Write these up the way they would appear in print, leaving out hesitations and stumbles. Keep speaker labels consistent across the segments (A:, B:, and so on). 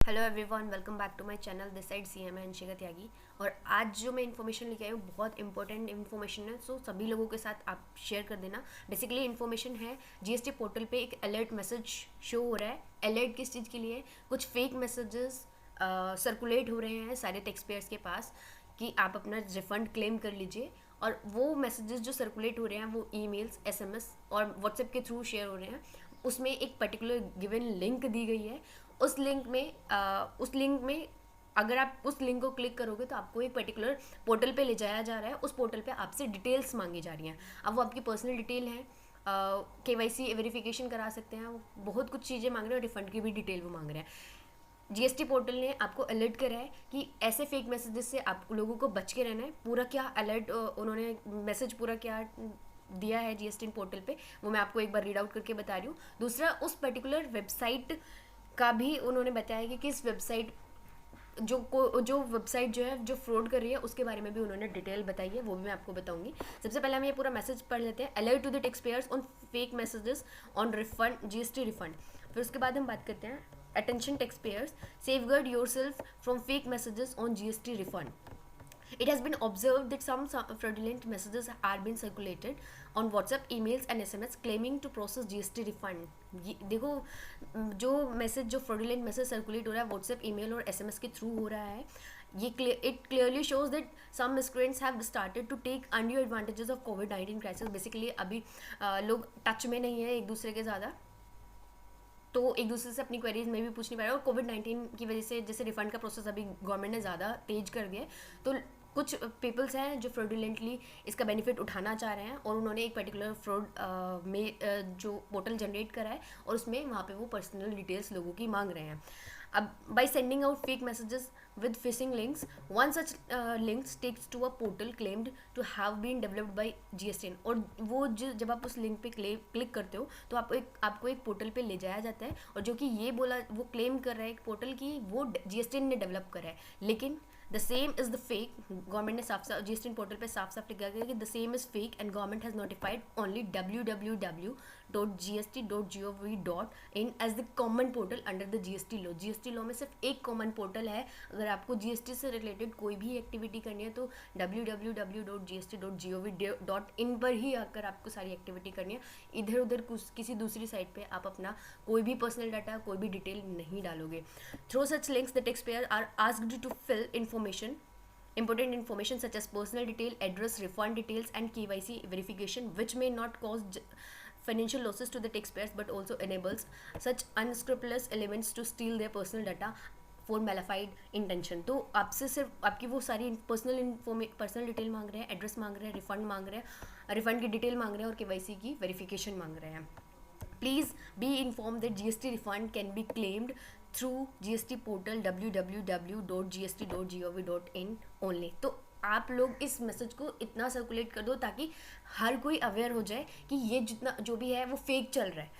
A: Hello everyone, welcome back to my channel. This side see am Anshika Tyagi. और आज जो मैं इन्फॉर्मेशन लेके आई हूँ बहुत इंपॉर्टेंट इन्फॉर्मेशन है, सो सभी लोगों के साथ आप शेयर कर देना। बेसिकली इन्फॉर्मेशन है, जीएसटी पोर्टल पे एक अलर्ट मैसेज शो हो रहा है। अलर्ट किस चीज़ के लिए? कुछ फेक मैसेजेस सर्कुलेट हो रहे हैं सारे टैक्स पेयर्स के पास कि आप अपना रिफंड क्लेम कर लीजिए। और वो मैसेजेस जो सर्कुलेट हो रहे हैं वो ईमेल्स, एसएमएस और व्हाट्सएप के थ्रू शेयर हो रहे हैं। उसमें एक पर्टिकुलर गिवन लिंक दी गई है। उस लिंक में अगर आप उस लिंक को क्लिक करोगे तो आपको एक पर्टिकुलर पोर्टल पे ले जाया जा रहा है। उस पोर्टल पे आपसे डिटेल्स मांगी जा रही हैं। अब वो आपकी पर्सनल डिटेल है, केवाईसी वेरिफिकेशन करा सकते हैं, वो बहुत कुछ चीज़ें मांग रहे हैं और रिफंड की भी डिटेल वो मांग रहे हैं। जीएसटी पोर्टल ने आपको अलर्ट करा है कि ऐसे फेक मैसेजेस से आप लोगों को बच के रहना है। पूरा क्या अलर्ट उन्होंने मैसेज पूरा क्या दिया है जीएसटी पोर्टल पे, वो मैं आपको एक बार रीड आउट करके बता रही हूँ। दूसरा, उस पर्टिकुलर वेबसाइट का भी उन्होंने बताया कि किस वेबसाइट जो वेबसाइट जो है जो फ्रॉड कर रही है उसके बारे में भी उन्होंने डिटेल बताई है, वो भी मैं आपको बताऊंगी। सबसे पहले हम ये पूरा मैसेज पढ़ लेते हैं। Alert to the tax payers on fake messages on refund, GST refund. फिर उसके बाद हम बात करते हैं attention tax payers, safeguard yourself from fake messages on GST refund. It has been observed that some fraudulent messages are being circulated on WhatsApp, emails and SMS claiming to process GST refund. देखो, जो message जो fraudulent message circulate हो रहा है WhatsApp, email और SMS के through हो रहा है, ये it clearly shows that some miscreants have started to take undue advantages of कोविड-19 क्राइसिस। बेसिकली अभी लोग टच में नहीं है एक दूसरे के ज़्यादा, तो एक दूसरे से अपनी क्वेरीज में भी पूछ नहीं पा रहे। और कोविड-19 की वजह से जैसे रिफंड का प्रोसेस अभी गवर्नमेंट ने ज़्यादा तेज कर दिया है, तो कुछ पीपल्स हैं जो फ्रॉडुलेंटली इसका बेनिफिट उठाना चाह रहे हैं और उन्होंने एक पर्टिकुलर फ्रॉड में जो पोर्टल जनरेट करा है और उसमें वहाँ पे वो पर्सनल डिटेल्स लोगों की मांग रहे हैं। अब by sending out fake messages with phishing links, one such links takes to a portal claimed to have been developed by GSTN। और वो जब आप उस लिंक पे क्लिक करते हो तो आपको एक पोर्टल पे ले जाया जाता है, और जो कि ये बोला वो क्लेम कर रहा है एक पोर्टल की वो GSTN ने डेवलप करा है, लेकिन the same is the fake. Government ने साफ साफ GSTN पोर्टल पे साफ साफ लिखा गया कि the same is fake and government has notified only www.gst.gov.in as the common portal under the GST law. GST law में सिर्फ एक कॉमन पोर्टल है। अगर आपको जीएसटी से रिलेटेड कोई भी एक्टिविटी करनी है तो www.gst.gov.in पर ही आकर आपको सारी एक्टिविटी करनी है। इधर उधर किसी दूसरी साइट पे आप अपना कोई भी पर्सनल डाटा, कोई भी डिटेल नहीं डालोगे। Through such links the tax payer are asked to fill important information such as personal detail, address, refund details and KYC verification, which may not cause financial losses to the taxpayers but also enables such unscrupulous elements to steal their personal data for mala fide intention. तो आपसे सिर्फ आपकी वो सारी personal detail मांग रहे हैं, address मांग रहे हैं, रिफंड मांग रहे हैं, रिफंड की डिटेल मांग रहे हैं और केवाईसी की वेरिफिकेशन मांग रहे हैं। Please be inform that GST refund can be claimed through GST portal www.gst.gov.in only. तो आप लोग इस मैसेज को इतना सर्कुलेट कर दो ताकि हर कोई अवेयर हो जाए कि ये जितना जो भी है वो फेक चल रहा है,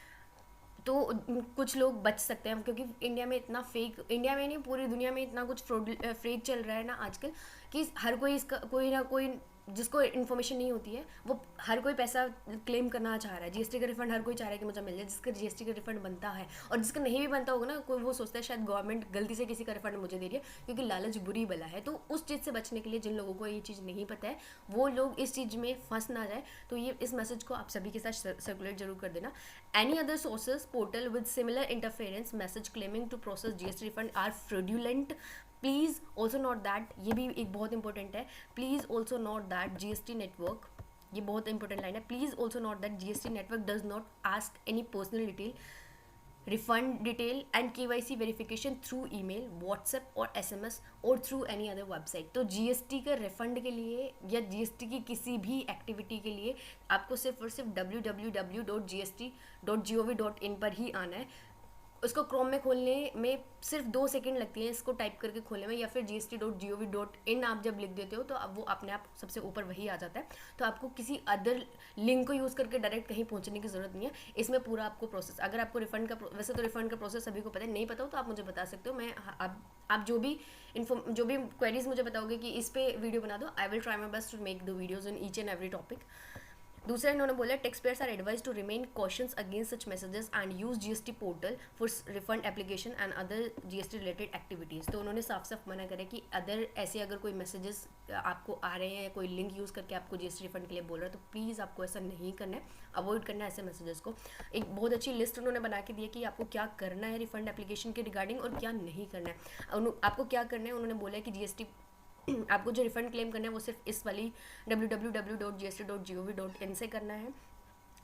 A: तो कुछ लोग बच सकते हैं। क्योंकि इंडिया में इतना फेक, इंडिया में नहीं पूरी दुनिया में इतना कुछ फेक चल रहा है ना आजकल, कि हर कोई इसका कोई ना कोई जिसको इन्फॉर्मेशन नहीं होती है वो हर कोई पैसा क्लेम करना चाह रहा है। जीएसटी का रिफंड हर कोई चाह रहा है कि मुझे मिल जाए, जिसका जीएसटी का रिफंड बनता है। और जिसका नहीं भी बनता होगा ना, कोई वो सोचता है शायद गवर्नमेंट गलती से किसी का रिफंड मुझे दे रही है, क्योंकि लालच बुरी बला है। तो उस चीज़ से बचने के लिए जिन लोगों को ये चीज़ नहीं पता है वो लोग इस चीज़ में फंस ना जाए, तो ये इस मैसेज को आप सभी के साथ सर्कुलेट जरूर कर देना। Any other sources portal with similar interference message claiming to process GST refund are fraudulent. Please also note that, ये भी एक बहुत इंपॉर्टेंट है, please also note that GST network, ये बहुत इंपॉर्टेंट लाइन है, please also note that GST network does not ask any personal detail, refund detail and KYC verification through email, WhatsApp और SMS और थ्रू एनी अदर वेबसाइट। तो GST के refund के लिए या जीएसटी की किसी भी एक्टिविटी के लिए आपको सिर्फ और सिर्फ www.gst.gov.in पर ही आना है। उसको क्रोम में खोलने में सिर्फ 2 सेकंड लगती हैं इसको टाइप करके खोलने में, या फिर gst.gov.in आप जब लिख देते हो तो अब वो अपने आप सबसे ऊपर वही आ जाता है। तो आपको किसी अदर लिंक को यूज़ करके डायरेक्ट कहीं पहुंचने की ज़रूरत नहीं है। इसमें पूरा आपको प्रोसेस, अगर आपको रिफंड का वैसे तो रिफंड का प्रोसेस सभी को पता है, नहीं पता हो तो आप मुझे बता सकते हो। मैं आप जो भी क्वेरीज मुझे बताओगे कि इस पर वीडियो बना दो, I will try my best to make the videos in each and every topic. दूसरा इन्होंने बोला taxpayers are advise to remain cautious against such messages and use GST portal for refund application and other GST related activities. तो उन्होंने साफ साफ मना करा कि ऐसे अगर कोई मैसेजेस आपको आ रहे हैं, कोई लिंक यूज़ करके आपको जीएसटी रिफंड के लिए बोल रहा है, तो प्लीज़ आपको ऐसा नहीं करना है, अवॉइड करना है ऐसे मैसेजेस को। एक बहुत अच्छी लिस्ट उन्होंने बना के दी है कि आपको क्या करना है रिफंड एप्लीकेशन के रिगार्डिंग और क्या नहीं करना है। आपको क्या करना है, उन्होंने बोला है कि जीएसटी आपको जो रिफंड क्लेम करना है वो सिर्फ इस वाली www.gst.gov.in से करना है।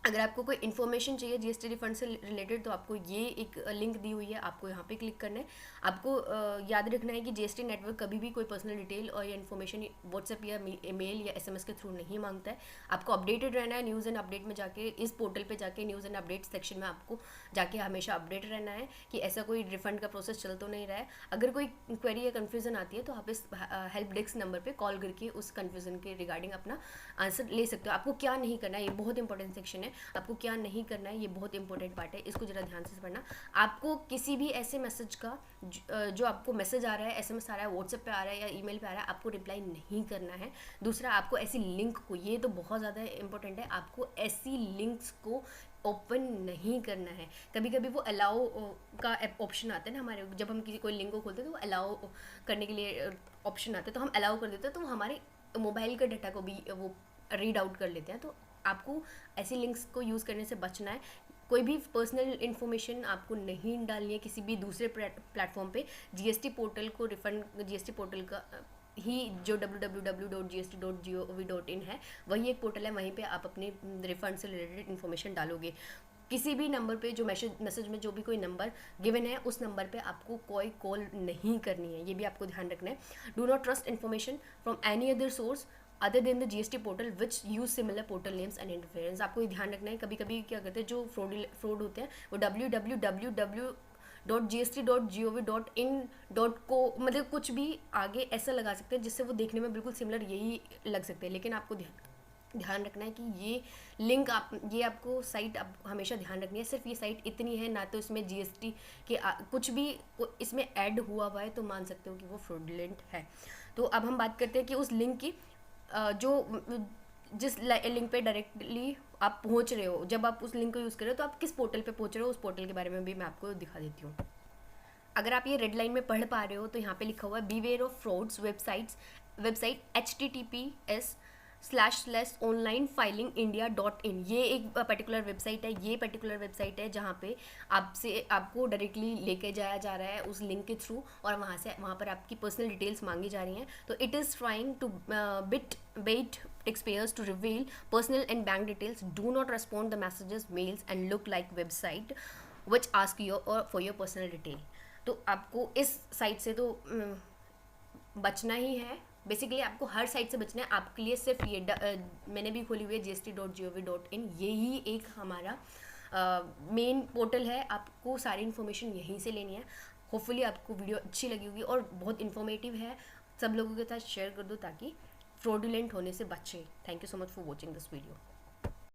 A: अगर आपको कोई इन्फॉर्मेशन चाहिए जीएसटी रिफंड से रिलेटेड तो आपको ये एक लिंक दी हुई है, आपको यहाँ पे क्लिक करना है। आपको याद रखना है कि जीएसटी नेटवर्क कभी भी कोई पर्सनल डिटेल और या इन्फॉर्मेशन व्हाट्सएप या मेल या एसएमएस के थ्रू नहीं मांगता है। आपको अपडेटेड रहना है न्यूज़ एंड अपडेट में जाके, इस पोर्टल पे जाके न्यूज़ एंड अपडेट सेक्शन में आपको जाके हमेशा अपडेट रहना है कि ऐसा कोई रिफंड का प्रोसेस चल तो नहीं रहा है। अगर कोई क्वेरी या कन्फ्यूज़न आती है तो आप इस हेल्प डेस्क नंबर पर कॉल करके उस कन्फ्यूज़न के रिगार्डिंग अपना आंसर ले सकते हो। आपको क्या नहीं करना है, ये बहुत इंपॉर्टेंट सेक्शन है, आपको क्या नहीं करना है, ये बहुत इंपॉर्टेंट पार्ट है, इसको जरा ध्यान से पढ़ना। आपको किसी भी ऐसे मैसेज का जो आपको मैसेज आ रहा है, एसएमएस आ रहा है, व्हाट्सएप पे आ रहा है या ईमेल पे आ रहा है, आपको रिप्लाई नहीं करना है। दूसरा, आपको ऐसी लिंक को, ये तो बहुत ज़्यादा इंपॉर्टेंट है, आपको ऐसी लिंक्स को ओपन नहीं करना है। कभी कभी वो अलाउ का ऑप्शन आता है ना हमारे, जब हम किसी कोई लिंक को खोलते हैं तो वो अलाउ करने के लिए ऑप्शन आता है, तो हम अलाउ कर देते हैं, तो वो हमारे मोबाइल का डाटा को भी वो रीड आउट कर लेते हैं। तो आपको ऐसी लिंक्स को यूज़ करने से बचना है। कोई भी पर्सनल इन्फॉर्मेशन आपको नहीं डालनी है किसी भी दूसरे प्लेटफॉर्म पे। जीएसटी पोर्टल को रिफंड, जीएसटी पोर्टल का ही जो www.gst.gov.in है वही एक पोर्टल है, वहीं पे आप अपने रिफंड से रिलेटेड इन्फॉर्मेशन डालोगे। किसी भी नंबर पे जो मैसेज में जो भी कोई नंबर गिवन है उस नंबर पे आपको कोई कॉल नहीं करनी है, ये भी आपको ध्यान रखना है। Do not trust information from any other source other than the GST portal which use similar portal names and interference. आपको ये ध्यान रखना है, कभी कभी क्या करते हैं जो फ्रॉड होते हैं वो www.gst.gov.in.co मतलब कुछ भी आगे ऐसा लगा सकते हैं जिससे वो देखने में बिल्कुल सिमिलर यही लग सकते हैं। लेकिन आपको ध्यान रखना है कि ये लिंक ये आपको साइट आप हमेशा ध्यान रखनी है, सिर्फ ये साइट इतनी है, ना तो इसमें जीएसटी के कुछ भी इसमें ऐड हुआ है तो मान सकते हो कि वो फ्रॉडलेंट है। तो अब हम बात करते हैं कि उस लिंक की जो जिस लिंक पे डायरेक्टली आप पहुंच रहे हो, जब आप उस लिंक को यूज़ कर रहे हो तो आप किस पोर्टल पे पहुंच रहे हो, उस पोर्टल के बारे में भी मैं आपको दिखा देती हूँ। अगर आप ये रेड लाइन में पढ़ पा रहे हो तो यहाँ पे लिखा हुआ है beware of frauds website https://onlinefilingindia.in। ये एक पर्टिकुलर वेबसाइट है, ये पर्टिकुलर वेबसाइट है जहाँ पे आपको डायरेक्टली लेके जाया जा रहा है उस लिंक के थ्रू, और वहाँ पर आपकी पर्सनल डिटेल्स मांगी जा रही हैं। तो it is trying to bait taxpayers to reveal personal and bank details. Do not respond the messages, mails and look like website which ask you for your personal detail। तो आपको इस site से तो बचना ही है। बेसिकली आपको हर site से बचना है। आपके लिए सिर्फ ये मैंने भी खोली हुई है gst.gov.in, यही एक हमारा मेन पोर्टल है। आपको सारी इन्फॉर्मेशन यहीं से लेनी है। होपफुली आपको वीडियो अच्छी लगी होगी और बहुत इन्फॉर्मेटिव है, सब लोगों के साथ शेयर कर दो ताकि फ्रॉडुलेंट होने से बचे। Thank you so much for watching this video.